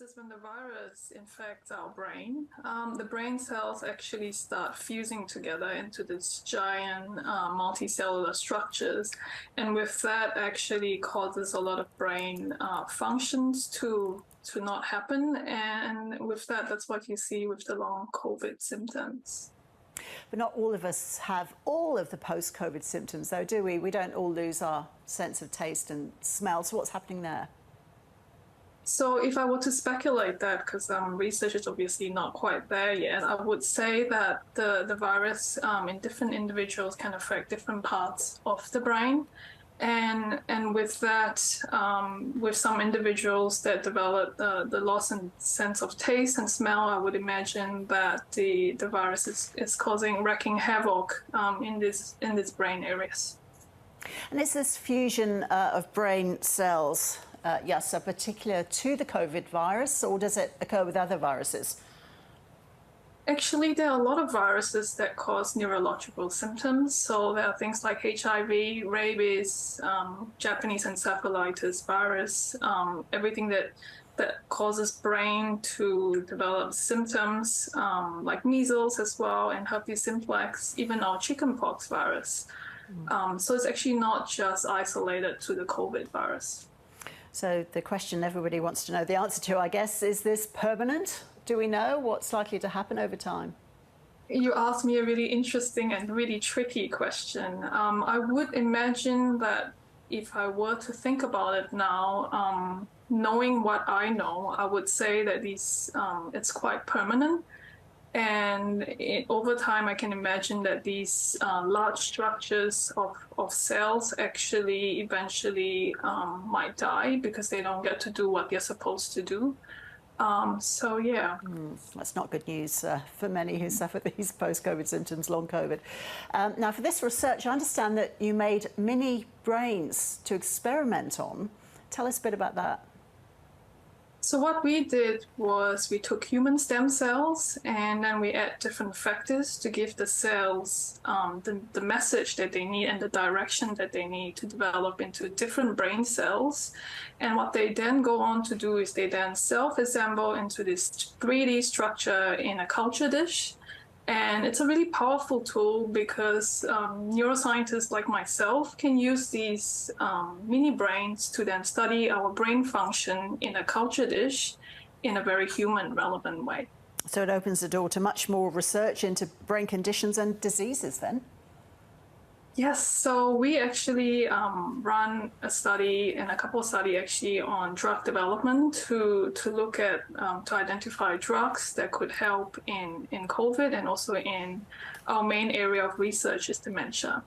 is when the virus infects our brain, the brain cells actually start fusing together into this giant multicellular structures. And with that actually causes a lot of brain functions to not happen. And with that, that's what you see with the long COVID symptoms. But not all of us have all of the post-COVID symptoms, though, do we? We don't all lose our sense of taste and smell. So what's happening there? So if I were to speculate that, because research is obviously not quite there yet, I would say that the virus in different individuals can affect different parts of the brain. And with that, with some individuals that develop the loss in sense of taste and smell, I would imagine that the virus is wreaking havoc in these brain areas. And is this fusion of brain cells, Yasa, particular to the COVID virus, or does it occur with other viruses? Actually, there are a lot of viruses that cause neurological symptoms. So there are things like HIV, rabies, Japanese encephalitis virus, everything that causes brain to develop symptoms like measles as well, and herpes simplex, even our chickenpox virus. So it's actually not just isolated to the COVID virus. So the question everybody wants to know the answer to, I guess, is this permanent? Do we know what's likely to happen over time? You asked me a really interesting and really tricky question. I would imagine that if I were to think about it now, knowing what I know, I would say that it's quite permanent. And over time, I can imagine that these large structures of cells actually eventually might die because they don't get to do what they're supposed to do. So, yeah. That's not good news for many who suffer these post-COVID symptoms, long COVID. Now, for this research, I understand that you made mini brains to experiment on. Tell us a bit about that. So what we did was we took human stem cells and then we add different factors to give the cells the message that they need and the direction that they need to develop into different brain cells. And what they then go on to do is they then self-assemble into this 3D structure in a culture dish. And it's a really powerful tool because neuroscientists like myself can use these mini brains to then study our brain function in a culture dish in a very human relevant way. So it opens the door to much more research into brain conditions and diseases then? Yes, so we actually run a study and a couple of studies actually on drug development to look at, to identify drugs that could help in COVID and also in our main area of research is dementia.